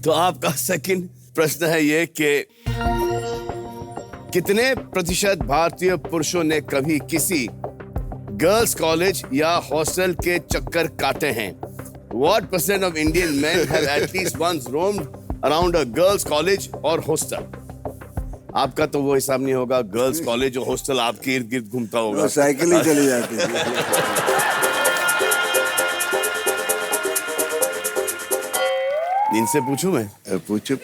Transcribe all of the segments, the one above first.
तो आपका सेकंड प्रश्न है ये कि कितने प्रतिशत भारतीय पुरुषों ने कभी किसी गर्ल्स कॉलेज या हॉस्टल के चक्कर काटे हैं? What percent of Indian men have at least once roamed around a girls college or hostel? आपका तो वो हिसाब नहीं होगा, गर्ल्स कॉलेज और हॉस्टल आपके इर्द गिर्द घूमता होगा। साइकिल ही चली जाती थी। इनसे पूछूं मैं? पूछो।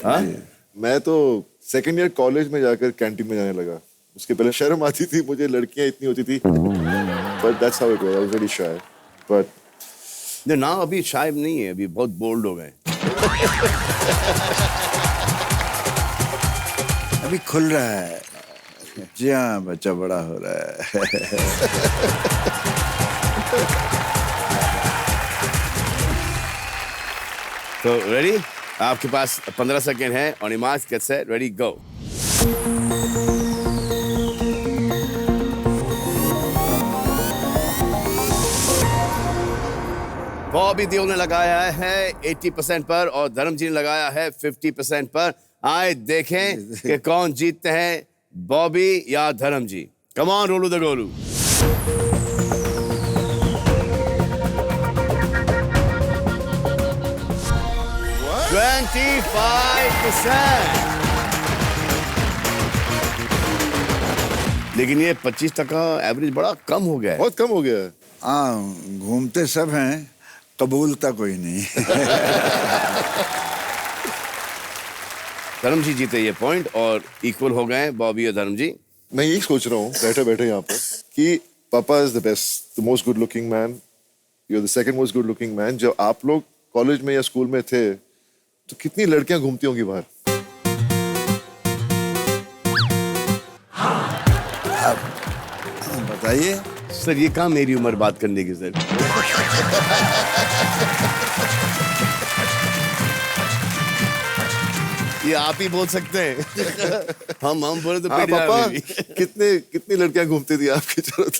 मैं तो सेकंड ईयर कॉलेज में जाकर कैंटीन में जाने लगा। उसके पहले शर्म आती थी मुझे, लड़कियां इतनी होती थी। But that's how it was, I was very shy. But ना अभी शायद नहीं है, अभी बहुत बोल्ड हो गए। अभी खुल रहा है। जी हाँ, बच्चा बड़ा हो रहा है। तो रेडी? आपके पास 15 सेकेंड है। On your marks get set ready गो। बॉबी देओल ने लगाया है 80% पर और धर्मजी ने लगाया है 50% पर। आए देखें कि कौन जीतते हैं, बॉबी या धर्मजी। कम ऑन, रोलू द गोलू। What? 25%। लेकिन ये 25% एवरेज बड़ा कम हो गया है। बहुत कम हो गया है। हाँ, घूमते सब हैं, कबूलता कोई नहीं। धर्म जी जीते ये पॉइंट और इक्वल हो गए बॉबी और धर्म जी। मैं यही सोच रहा हूँ बैठे बैठे यहाँ पर कि पापा is the best, the most good looking man, you are the second most good looking man. जब आप लोग कॉलेज में या स्कूल में थे तो कितनी लड़कियां घूमती होंगी बाहर? बताइए सर, ये कहाँ मेरी उम्र बात करने की सर। ये आप ही बोल सकते हैं। हम बोले तो पापा कितनी लड़कियां घूमती थी आपकी जरूरत?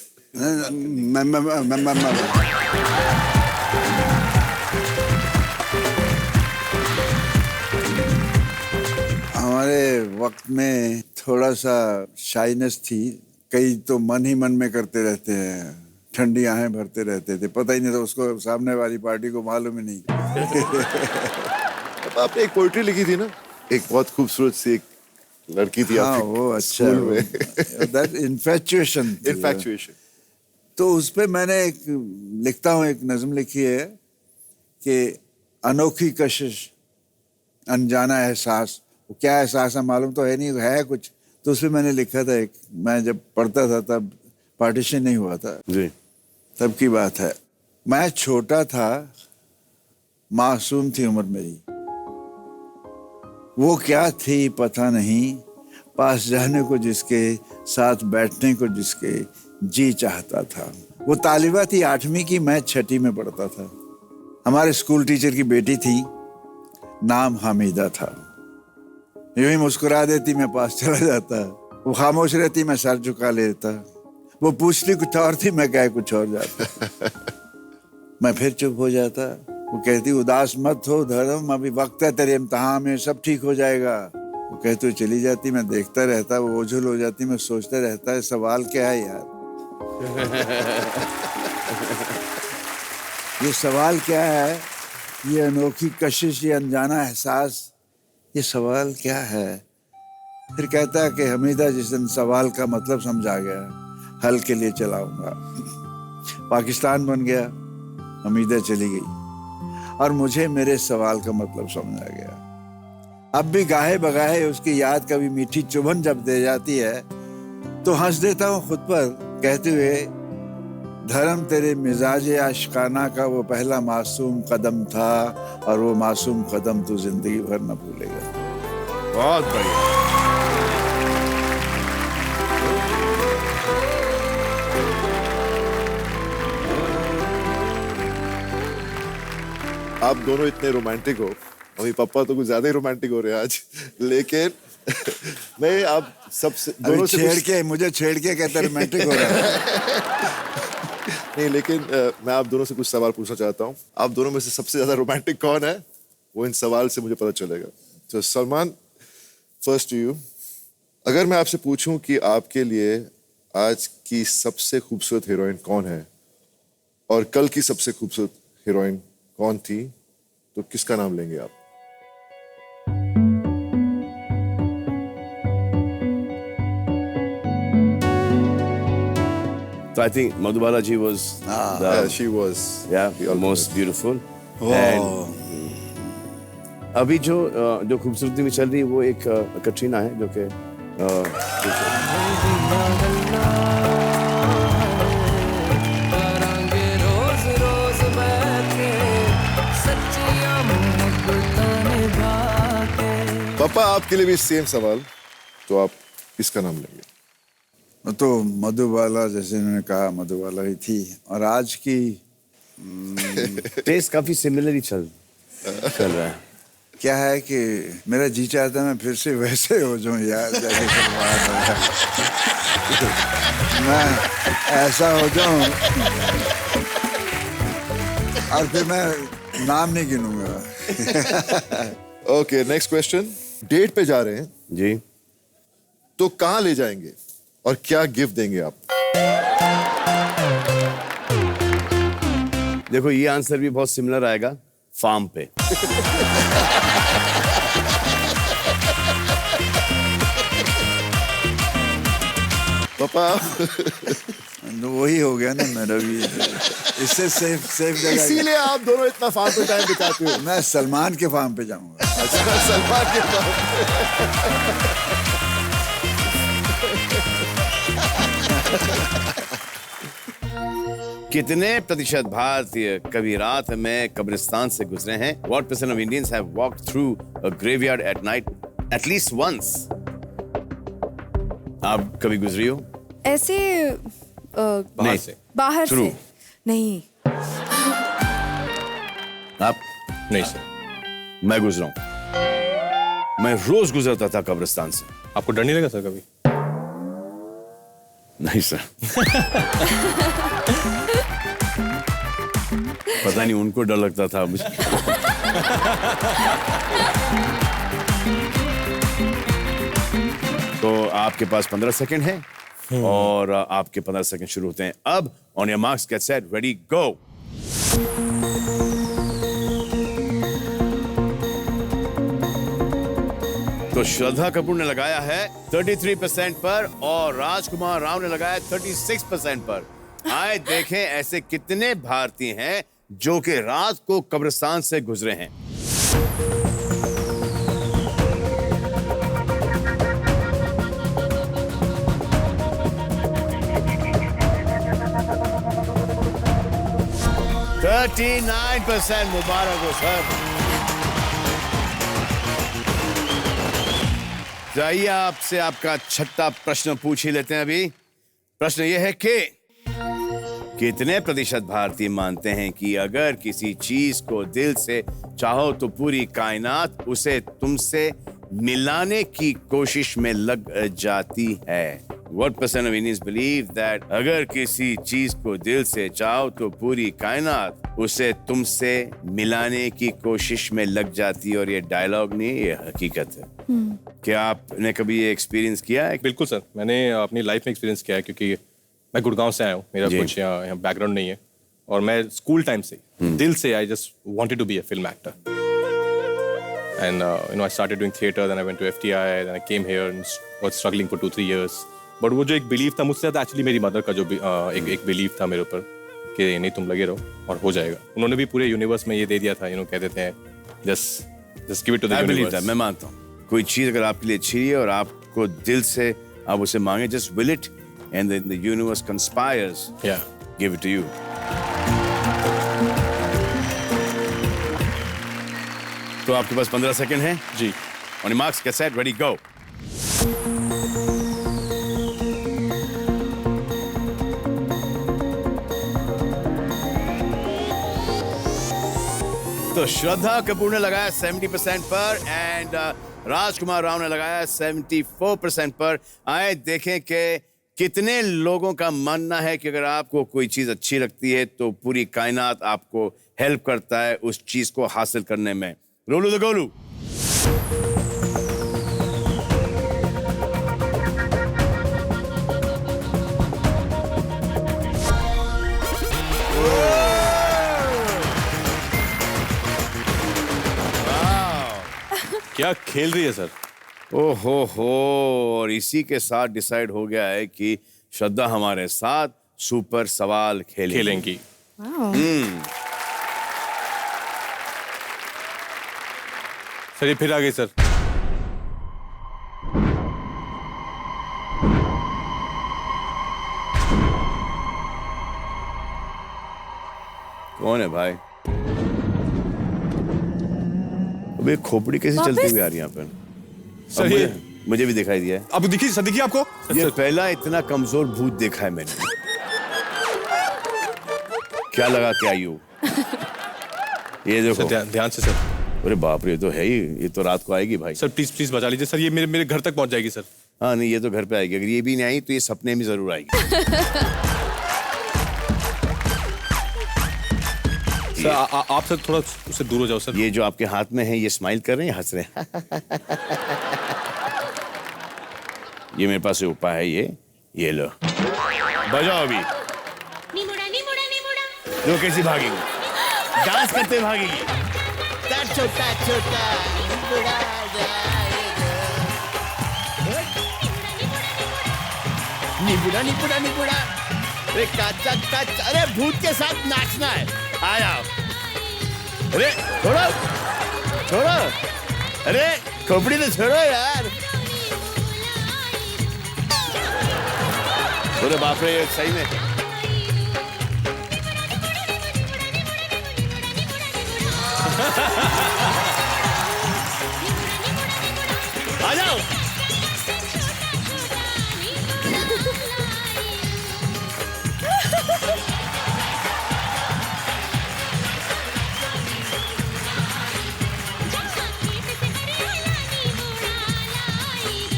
हमारे वक्त में थोड़ा सा शाइनेस थी। कई तो मन ही मन में करते रहते हैं, ठंडी आहें भरते रहते थे, पता ही नहीं था उसको, सामने वाली पार्टी को मालूम ही नहीं। आपने एक पोइट्री लिखी थी ना, एक बहुत खूबसूरत सी एक लड़की थी। हाँ, वो अच्छा दैट इन्फैचुएशन। तो उस पे मैंने एक लिखता हूँ, एक नज्म लिखी है कि अनोखी कशिश अनजाना एहसास। वो क्या एहसास है मालूम तो है नहीं, है कुछ। तो उसमें मैंने लिखा था, एक मैं जब पढ़ता था तब पार्टीशन नहीं हुआ था जी, तब की बात है। मैं छोटा था, मासूम थी उम्र मेरी, वो क्या थी पता नहीं, पास जाने को जिसके, साथ बैठने को जिसके जी चाहता था। वो तालिबा थी 8वीं की, मैं 6ठी में पढ़ता था। हमारे स्कूल टीचर की बेटी थी, नाम हामिदा था। यूं ही मुस्कुरा देती, मैं पास चला जाता। वो खामोश रहती, मैं सर झुका लेता। वो पूछती कुछ और थी, मैं कहे कुछ और जाता। मैं फिर चुप हो जाता। वो कहती उदास मत हो धर्म, अभी वक्त है तेरे इम्तिहान में, सब ठीक हो जाएगा। वो कहती चली जाती, मैं देखता रहता। वो ओझल हो जाती, मैं सोचता रहता है सवाल क्या है यार। ये सवाल क्या है, ये अनोखी कशिश, ये अनजाना एहसास, ये सवाल क्या है। फिर कहता है कि हमीदा जिस दिन सवाल का मतलब समझा गया, हल के लिए चलाऊंगा। पाकिस्तान बन गया, हमीदा चली गई और मुझे मेरे सवाल का मतलब समझ आ गया। अब भी गाहे बगाहे उसकी याद कभी मीठी चुभन जब दे जाती है तो हंस देता हूँ खुद पर, कहते हुए धर्म तेरे मिजाज आशिकाना का वो पहला मासूम कदम था और वो मासूम कदम तू जिंदगी भर न भूलेगा। बहुत बढ़िया। आप दोनों इतने रोमांटिक हो, अभी पापा तो कुछ ज्यादा ही रोमांटिक हो रहे हैं आज। लेकिन मैं आप सबसे दोनों से मुझे छेड़ के कहते रोमांटिक हो रहा है। नहीं, लेकिन मैं आप दोनों से कुछ सवाल पूछना चाहता हूँ। आप दोनों में से सबसे ज्यादा रोमांटिक कौन है? वो इन सवाल से मुझे पता चलेगा। तो सलमान, फर्स्ट टू यू, अगर मैं आपसे पूछूं कि आपके लिए आज की सबसे खूबसूरत हीरोइन कौन है और कल की सबसे खूबसूरत हीरोइन कौन थी, तो किसका नाम लेंगे आप? So I think Madhubala ji was Yeah, she was the most beautiful. And अभी जो खूबसूरती में चल रही है वो एक कटरीना है जो कि पापा, आपके लिए भी सेम सवाल, तो आप किसका नाम लेंगे? तो मधुबाला, जैसे उन्होंने कहा, मधुबाला ही थी। और आज की टेस्ट काफी सिमिलर ही चल रहा है। क्या है कि मेरा जी चाहता है मैं फिर से वैसे हो जाऊं यार, जैसे सलमान है। मैं ऐसा हो जाऊं और फिर मैं नाम नहीं गिनूंगा। Okay, next question. डेट पे जा रहे हैं जी, तो कहाँ ले जाएंगे और क्या गिफ्ट देंगे आप? देखो ये आंसर भी बहुत सिमिलर आएगा, फार्म पे। पापा तो वही हो गया ना मेरा भी। इससे सेफ जगह। इसीलिए आप दोनों इतना फार्म पे टाइम बिताते हो। मैं सलमान के फार्म पे जाऊंगा। अच्छा, सलमान के फार्म। कितने प्रतिशत भारतीय कभी रात में कब्रिस्तान से गुजरे हैं? What percent of Indians have walked through a graveyard at night at least once? आप कभी गुजरी हो? ऐसे बाहर से। बाहर True. से नहीं। आप? नहीं सर। मैं गुजरा हूं। मैं रोज गुजरता था कब्रिस्तान से। आपको डर नहीं लगा सर कभी? नहीं सर। पता नहीं उनको डर लगता था मुझे। तो आपके पास 15 सेकंड है और आपके 15 सेकंड शुरू होते हैं अब। On your marks, get set, ready, go. तो श्रद्धा कपूर ने लगाया है 33% पर और राजकुमार राव ने लगाया 36% पर। आए देखें ऐसे कितने भारतीय हैं जो कि रात को कब्रिस्तान से गुजरे हैं। %39 मुबारक हो सर। जाइए आपसे आपका छठा प्रश्न पूछ ही लेते हैं अभी। प्रश्न यह है कि कितने प्रतिशत भारतीय मानते हैं कि अगर किसी चीज को दिल से चाहो तो पूरी कायनात उसे तुमसे मिलाने की कोशिश में लग जाती है? What percent of Indians believe that अगर किसी चीज को दिल से चाहो तो पूरी कायनात उसे तुमसे मिलाने की कोशिश में लग जाती है? और ये डायलॉग नहीं, ये हकीकत है। क्या आपने कभी ये एक्सपीरियंस किया है? बिल्कुल सर, मैंने अपनी लाइफ में एक्सपीरियंस किया है क्योंकि मैं गुड़गांव से आया हूँ। मेरा जी। कुछ यहाँ बैकग्राउंड नहीं है और मैं स्कूल टाइम से दिल से I just wanted to be a film actor and I started doing theatre, then I went to FTI, then I came here and was struggling for 2-3 years. But वो जो एक बिलीव था मुझसे ज़्यादा actually मेरी मदर का जो एक बिलीव था मेरे ऊपर कि नहीं तुम लगे रहो और हो जाएगा। उन्होंने भी पूरे यूनिवर्स में ये दे दिया था, कह देते हैं just give it to the I believe universe. that, मैं मानता हूँ। कोई चीज अगर आपके लिए अच्छी है और आपको दिल से आप उसे मांगे, just will it and then the universe conspires, Yeah. give it to you. तो आपके पास 15 सेकंड है जी। On your marks, get set, ready, go. तो श्रद्धा कपूर ने लगाया 70% पर एंड राजकुमार राव ने लगाया 74% पर। आए देखें कि कितने लोगों का मानना है कि अगर आपको कोई चीज अच्छी लगती है तो पूरी कायनात आपको हेल्प करता है उस चीज को हासिल करने में। रोलू द गोलू। क्या खेल रही है सर? ओहो हो, और इसी के साथ डिसाइड हो गया है कि श्रद्धा हमारे साथ सुपर सवाल खेलेंगी। सर ये फिर आ गई सर। कौन है भाई? अबे खोपड़ी कैसे चलती हुई आ रही है यहाँ पर? सर अब ये मुझे भी दिखाई दिया है। अब दिखी सर, दिखी आपको? ये पहला इतना कमजोर भूत देखा है मैंने। क्या लगा के आई हो? ये देखो। सर ध्यान से सर। अरे बाप रे, ये तो है ही, ये तो रात को आएगी भाई। सर प्लीज प्लीज बचा लीजिए सर, ये मेरे घर तक पहुंच जाएगी सर। हाँ नहीं, ये तो घर पे आएगी। अगर ये भी नहीं आई तो ये सपने में जरूर आएगी। सर आप सर थोड़ा उससे दूर हो जाओ सर। ये जो आपके हाथ में है, ये स्माइल कर रहे हैं, हंस रहे हैं। ये मेरे पास उपाय है, ये लो, बजाओ अभी। जो कैसी भागेगी, डांस करते भागेगी। छोटा छोटा निबुड़ा निबुड़ा निबुड़ा। अरे काचा काचा, अरे भूत के साथ नाचना है, आ जाओ। अरे छोड़ो छोड़ो, अरे खोपड़ी तो छोड़ो यार। अरे बाप रे, सही में। आ जाओ।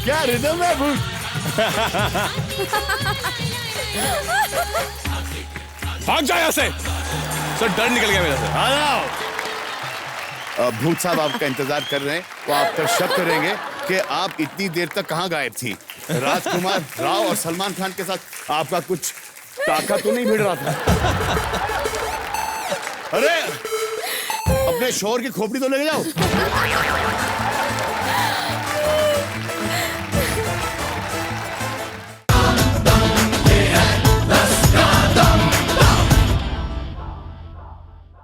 क्या रिदम है भूत? भाग जाओ यहाँ से। सर डर निकल गया मेरा सर। आ जाओ। भूत साहब आपका इंतजार कर रहे हैं, वो आप पर शक करेंगे कि आप इतनी देर तक कहाँ गायब थी। राजकुमार राव और सलमान खान के साथ आपका कुछ टाका तो नहीं भिड़ रहा था? अरे अपने शोर की खोपड़ी तो लेके जाओ।